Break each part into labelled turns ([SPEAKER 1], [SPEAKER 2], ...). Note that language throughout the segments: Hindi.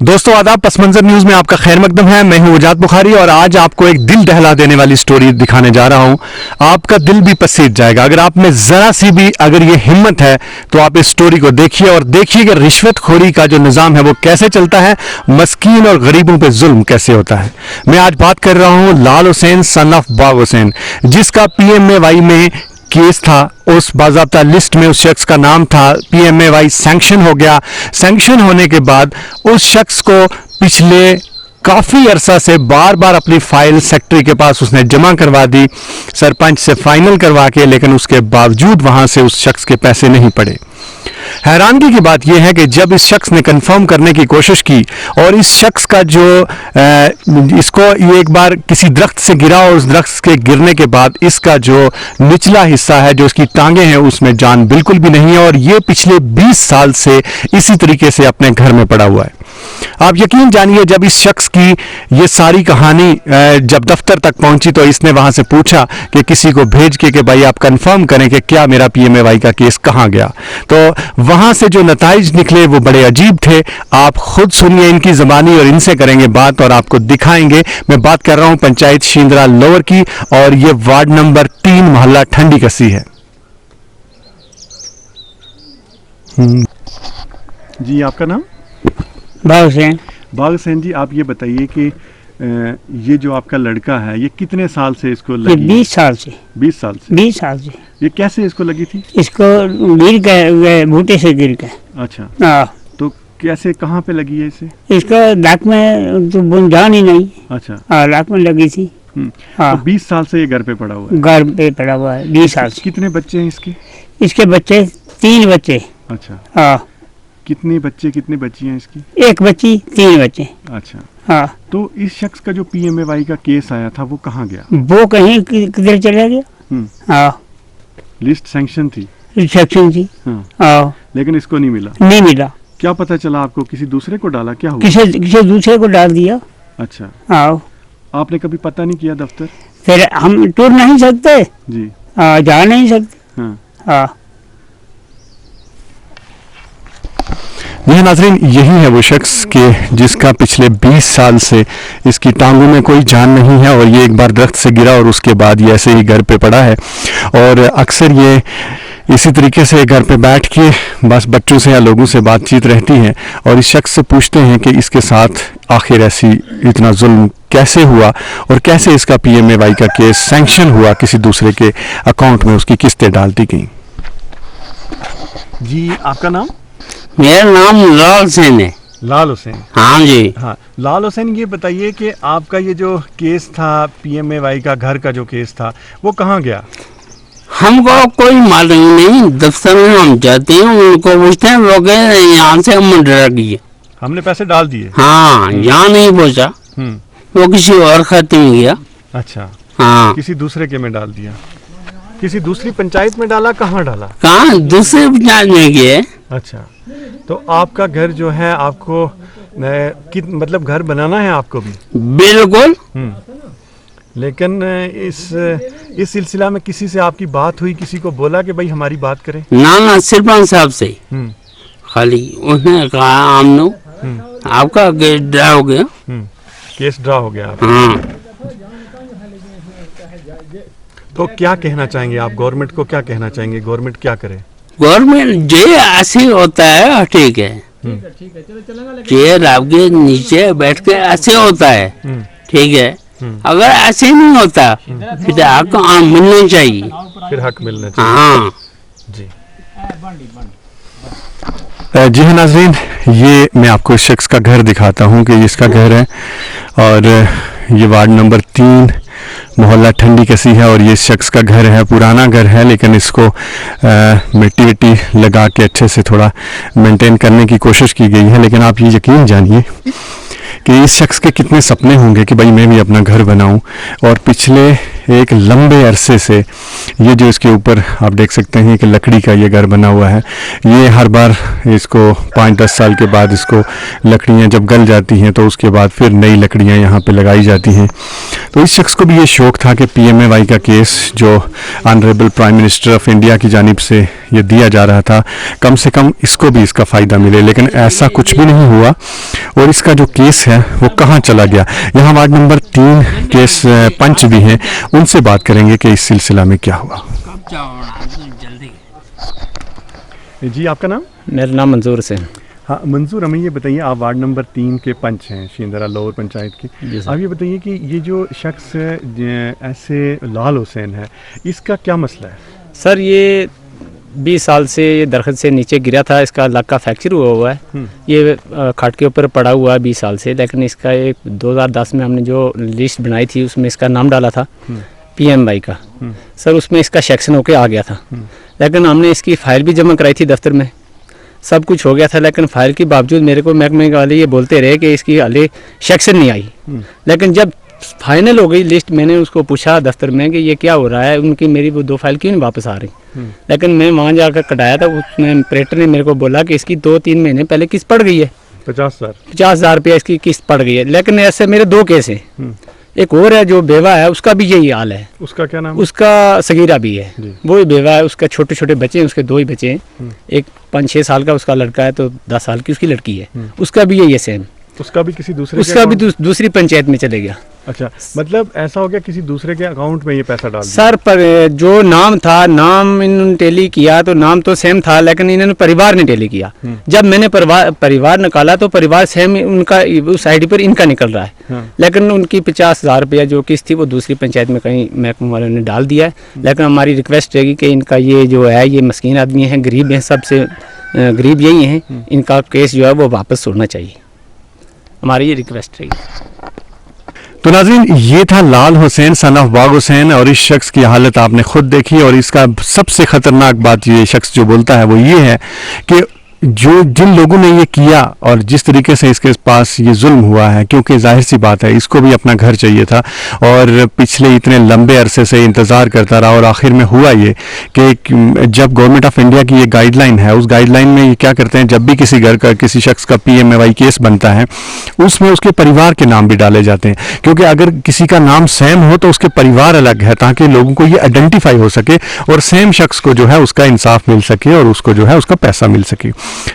[SPEAKER 1] दोस्तों आदाब, पस मंजर न्यूज में आपका खैर मकदम है। मैं हूं उजाद बुखारी और आज आपको एक दिल दहला देने वाली स्टोरी दिखाने जा रहा हूं। आपका दिल भी पसीज जाएगा। अगर आप में जरा सी भी अगर ये हिम्मत है तो आप इस स्टोरी को देखिए और देखिए कि रिश्वतखोरी का जो निजाम है वो कैसे चलता है, मस्कीन और गरीबों पे जुल्म कैसे होता है। मैं आज बात कर रहा हूं लाल हुसैन सन ऑफ बाग हुसैन, जिसका PMAY में केस था। उस बाज़ाब्ता लिस्ट में उस शख्स का नाम था। PMAY सैंक्शन हो गया। सैंक्शन होने के बाद उस शख्स को पिछले काफ़ी अरसा से बार बार अपनी फाइल सेक्रेटरी के पास उसने जमा करवा दी, सरपंच से फाइनल करवा के, लेकिन उसके बावजूद वहाँ से उस शख्स के पैसे नहीं पड़े। हैरानगी की बात यह है कि जब इस शख्स ने कंफर्म करने की कोशिश की और इस शख्स का जो इसको ये एक बार किसी दरख्त से गिरा और उस दरख्त के गिरने के बाद इसका जो निचला हिस्सा है, जो इसकी टांगे हैं, उसमें जान बिल्कुल भी नहीं है और ये पिछले 20 साल से इसी तरीके से अपने घर में पड़ा हुआ है। आप यकीन जानिए, जब इस शख्स की ये सारी कहानी जब दफ्तर तक पहुंची तो इसने वहां से पूछा कि किसी को भेज के कि भाई आप कंफर्म करें कि क्या मेरा PMAY का केस कहां गया। तो वहां से जो नताइज निकले वो बड़े अजीब थे। आप खुद सुनिए इनकी ज़बानी और इनसे करेंगे बात और आपको दिखाएंगे। मैं बात कर रहा हूं पंचायत शींद्रा लोअर की और ये वार्ड नंबर 3 मोहल्ला ठंडी कसी है। जी, आपका नाम?
[SPEAKER 2] बाग हुसैन।
[SPEAKER 1] बाग हुसैन जी, आप ये बताइए कि ये जो आपका लड़का है ये कितने साल से इसको लगी?
[SPEAKER 2] 20 साल से।
[SPEAKER 1] 20 साल से?
[SPEAKER 2] 20 साल से।
[SPEAKER 1] ये कैसे इसको लगी थी?
[SPEAKER 2] इसको गिर गए, बूटे से गिर गए।
[SPEAKER 1] अच्छा। तो कैसे, कहाँ पे लगी है इसे?
[SPEAKER 2] इसको दांत में तो जान ही नहीं।
[SPEAKER 1] अच्छा।
[SPEAKER 2] दांत में लगी थी।
[SPEAKER 1] तो 20 साल से ये घर पे पड़ा हुआ है?
[SPEAKER 2] घर पे पड़ा हुआ है 20 साल से।
[SPEAKER 1] कितने बच्चे हैं इसके?
[SPEAKER 2] इसके बच्चे 3 बच्चे।
[SPEAKER 1] अच्छा।
[SPEAKER 2] हाँ।
[SPEAKER 1] कितने बच्चे कितनी बच्ची हैं इसकी?
[SPEAKER 2] 1 बच्ची 3 बच्चे।
[SPEAKER 1] अच्छा।
[SPEAKER 2] हाँ।
[SPEAKER 1] तो इस शख्स का जो PMAY का केस आया था वो कहाँ गया?
[SPEAKER 2] वो कहीं किधर चला गया। हाँ।
[SPEAKER 1] लिस्ट सैंक्शन थी?
[SPEAKER 2] सैंक्शन थी। हाँ।
[SPEAKER 1] लेकिन इसको नहीं मिला?
[SPEAKER 2] नहीं मिला।
[SPEAKER 1] क्या पता चला आपको? किसी दूसरे को डाला? क्या हुआ?
[SPEAKER 2] किसी दूसरे को डाल दिया।
[SPEAKER 1] अच्छा।
[SPEAKER 2] हाँ।
[SPEAKER 1] आपने कभी पता नहीं किया दफ्तर?
[SPEAKER 2] फिर हम टूर नहीं सकते
[SPEAKER 1] जी।
[SPEAKER 2] जा नहीं सकते।
[SPEAKER 1] हाँ।
[SPEAKER 2] हाँ।
[SPEAKER 1] यह नाज़रीन, यही है वो शख्स के जिसका पिछले 20 साल से इसकी टांगों में कोई जान नहीं है और ये एक बार दरख्त से गिरा और उसके बाद ये ऐसे ही घर पे पड़ा है और अक्सर ये इसी तरीके से घर पे बैठ के बस बच्चों से या लोगों से बातचीत रहती है और इस शख्स से पूछते हैं कि इसके साथ आखिर ऐसी इतना जुल्म कैसे हुआ और कैसे इसका PMAY का केस सैंक्शन हुआ, किसी दूसरे के अकाउंट में उसकी किस्तें डाल दी गई। जी, आपका नाम?
[SPEAKER 3] मेरा नाम लाल हुसैन है।
[SPEAKER 1] लाल हुसैन?
[SPEAKER 3] हाँ जी।
[SPEAKER 1] हाँ, लाल हुसैन, ये बताइए कि आपका ये जो केस था PMAY का, घर का जो केस था, वो कहाँ गया?
[SPEAKER 3] हमको कोई मालूम नहीं। दफ्तर में हम जाते हैं, उनको पूछते हैं, वो कहते हैं यहाँ से हम डरा गए,
[SPEAKER 1] हमने पैसे डाल दिए।
[SPEAKER 3] हाँ, यहाँ नहीं पहुँचा, वो किसी और खाते में गया।
[SPEAKER 1] अच्छा।
[SPEAKER 3] हाँ।
[SPEAKER 1] किसी दूसरे के में डाल दिया? किसी दूसरी पंचायत में डाला? कहाँ डाला?
[SPEAKER 3] कहाँ? दूसरे पंचायत में गए।
[SPEAKER 1] अच्छा। तो आपका घर जो है, आपको मतलब घर बनाना है आपको भी?
[SPEAKER 3] बिल्कुल।
[SPEAKER 1] लेकिन इस सिलसिला में किसी से आपकी बात हुई? किसी को बोला कि भाई हमारी बात करें?
[SPEAKER 3] ना, सरपंच साहब से खाली उसने कहा हमने आपका केस ड्रा हो गया।
[SPEAKER 1] केस ड्रा हो गया?
[SPEAKER 3] हाँ।
[SPEAKER 1] तो क्या कहना चाहेंगे आप? गवर्नमेंट को क्या कहना चाहेंगे? गवर्नमेंट क्या करे?
[SPEAKER 3] गवर्नमेंट जो ऐसे होता है ठीक है, चेयर आपके नीचे बैठ के ऐसे होता है, ठीक है। अगर ऐसे नहीं होता फिर हक मिलना चाहिए।
[SPEAKER 1] फिर हक मिलना चाहिए।
[SPEAKER 3] हाँ
[SPEAKER 1] जी। जी हाँ नाज़रीन, ये मैं आपको इस शख्स का घर दिखाता हूँ कि इसका घर है और ये वार्ड नंबर 3 मोहल्ला ठंडी कसी है और ये शख्स का घर है। पुराना घर है लेकिन इसको मिट्टी विट्टी लगा के अच्छे से थोड़ा मेंटेन करने की कोशिश की गई है। लेकिन आप ये यकीन जानिए कि इस शख्स के कितने सपने होंगे कि भाई मैं भी अपना घर बनाऊं और पिछले एक लंबे अरसे से ये जो इसके ऊपर आप देख सकते हैं कि लकड़ी का ये घर बना हुआ है, ये हर बार इसको 5-10 साल के बाद इसको लकड़ियाँ जब गल जाती हैं तो उसके बाद फिर नई लकड़ियाँ यहाँ पे लगाई जाती हैं। तो इस शख्स को भी ये शौक़ था कि PMAY का केस जो honourable prime minister of India की जानिब से ये दिया जा रहा था, कम से कम इसको भी इसका फ़ायदा मिले, लेकिन ऐसा कुछ भी नहीं हुआ और इसका जो केस है वो कहाँ चला गया। यहाँ वार्ड नंबर 3 केस पंच भी हैं, उनसे बात करेंगे कि इस सिलसिला में क्या हुआ। जी आपका नाम?
[SPEAKER 2] मेरा नाम मंजूर हुसैन।
[SPEAKER 1] हाँ मंजूर, हमें ये बताइए, आप वार्ड नंबर 3 के पंच हैं शिंदरा लोअर पंचायत की। आप ये बताइए कि ये जो शख्स ऐसे लाल हुसैन है, इसका क्या मसला है?
[SPEAKER 4] सर ये 20 साल से ये दरख्त से नीचे गिरा था, इसका लक का फ्रैक्चर हुआ है। ये खाट के ऊपर पड़ा हुआ है 20 साल से, लेकिन इसका एक 2010 में हमने जो लिस्ट बनाई थी उसमें इसका नाम डाला था PMAY का। सर उसमें इसका सेक्शन होके आ गया था, लेकिन हमने इसकी फाइल भी जमा कराई थी दफ्तर में, सब कुछ हो गया था, लेकिन फाइल के बावजूद मेरे को महकमे वाले ये बोलते रहे कि इसकी हाले सेक्शन नहीं आई। लेकिन जब फाइनल हो गई लिस्ट, मैंने उसको पूछा दफ्तर में कि ये क्या हो रहा है, उनकी मेरी वो 2 फाइल क्यों नहीं वापस आ रही। लेकिन मैं वहाँ जाकर कटाया था, उसमें ऑपरेटर ने मेरे को बोला कि इसकी 2-3 महीने पहले किस्त पड़ गई है, 50,000 रुपया इसकी किस्त पड़ गई है। लेकिन ऐसे मेरे 2 केस हैं, एक और है जो बेवा है, उसका भी यही हाल है।
[SPEAKER 1] उसका क्या नाम?
[SPEAKER 4] उसका सगीरा भी है, वो ही बेवा है, उसका छोटे छोटे बच्चे हैं, उसके 2 ही बच्चे हैं, एक 5-6 साल का उसका लड़का है, तो 10 साल की उसकी लड़की है। उसका भी यही है सेम,
[SPEAKER 1] उसका भी किसी दूसरे
[SPEAKER 4] उसका भी दूसरी पंचायत में चले गया।
[SPEAKER 1] अच्छा, मतलब ऐसा हो गया किसी दूसरे के अकाउंट में ये पैसा डाल दिया?
[SPEAKER 4] सर पर जो नाम था, नाम इन्होंने टैली किया तो नाम तो सेम था, लेकिन इन्होंने परिवार ने टैली किया। जब मैंने परिवार निकाला तो परिवार सेम उनका उस आईडी पर इनका निकल रहा है। लेकिन उनकी 50,000 रुपया जो किस्त थी वो दूसरी पंचायत में कहीं महकमे वालों ने डाल दिया है। लेकिन हमारी रिक्वेस्ट रहेगी कि इनका ये जो है, ये मस्कीन आदमी हैं, गरीब हैं, सबसे गरीब यही हैं, इनका केस जो है वो वापस होना चाहिए, हमारी ये रिक्वेस्ट रहेगी।
[SPEAKER 1] तो नाज़रीन, ये था लाल हुसैन सन ऑफ बाग हुसैन, और इस शख्स की हालत आपने खुद देखी। और इसका सबसे ख़तरनाक बात ये शख्स जो बोलता है वो ये है कि जिन लोगों ने ये किया और जिस तरीके से इसके पास ये जुल्म हुआ है, क्योंकि जाहिर सी बात है इसको भी अपना घर चाहिए था और पिछले इतने लंबे अरसे से इंतज़ार करता रहा, और आखिर में हुआ ये कि जब गवर्नमेंट ऑफ इंडिया की ये गाइडलाइन है, उस गाइडलाइन में ये क्या करते हैं, जब भी किसी घर का किसी शख्स का PMAY केस बनता है उसमें उसके परिवार के नाम भी डाले जाते हैं, क्योंकि अगर किसी का नाम सेम हो तो उसके परिवार अलग है, ताकि लोगों को ये आइडेंटिफाई हो सके और सेम शख्स को जो है उसका इंसाफ मिल सके और उसको जो है उसका पैसा मिल सके।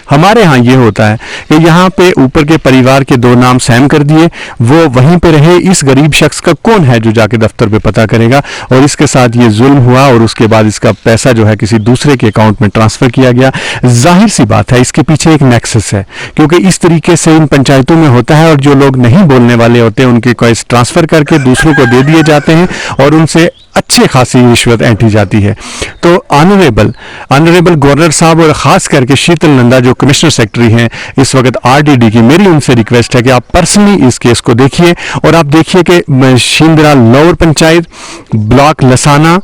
[SPEAKER 1] हमारे यहाँ ये होता है कि यहाँ पे ऊपर के परिवार के 2 नाम सेम कर दिए, वो वहीं पे रहे, इस गरीब शख्स का कौन है जो जाके दफ्तर पे पता करेगा, और इसके साथ ये जुल्म हुआ और उसके बाद इसका पैसा जो है किसी दूसरे के अकाउंट में ट्रांसफ़र किया गया। जाहिर सी बात है इसके पीछे एक नेक्सस है, क्योंकि इस तरीके से इन पंचायतों में होता है, और जो लोग नहीं बोलने वाले होते हैं उनके केस ट्रांसफ़र करके दूसरों को दे दिए जाते हैं और उनसे अच्छे खासी रिश्वत ऐंठी जाती है। तो ऑनरेबल गवर्नर साहब और ख़ास करके शीतल नंदा जो कमिश्नर सेक्रेटरी हैं इस वक्त RDD की, मेरी उनसे रिक्वेस्ट है कि आप पर्सनली इस केस को देखिए, और आप देखिए कि शिंदरा लोअर पंचायत, ब्लॉक लसाना,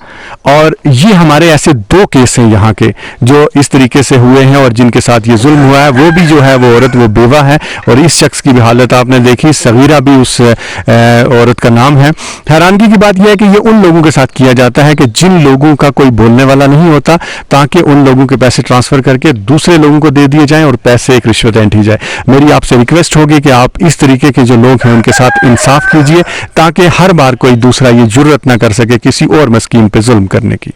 [SPEAKER 1] और ये हमारे ऐसे 2 केस हैं यहाँ के जो इस तरीके से हुए हैं और जिनके साथ ये जुल्म हुआ है। वो भी जो है वो औरत वो बेवा है, और इस शख्स की भी हालत आपने देखी, सगीरा भी उस औरत का नाम है। हैरानगी की बात यह है कि ये उन लोगों के साथ किया जाता है कि जिन लोगों का कोई बोलने वाला नहीं होता, ताकि उन लोगों के पैसे ट्रांसफ़र करके दूसरे लोगों को दे दिए जाएं और पैसे एक रिश्वत ऐंठी जाए। मेरी आपसे रिक्वेस्ट होगी कि आप इस तरीके के जो लोग हैं उनके साथ इंसाफ कीजिए, ताकि हर बार कोई दूसरा ये जुर्रत ना कर सके किसी और मस्कीन पे जुल्म करने की।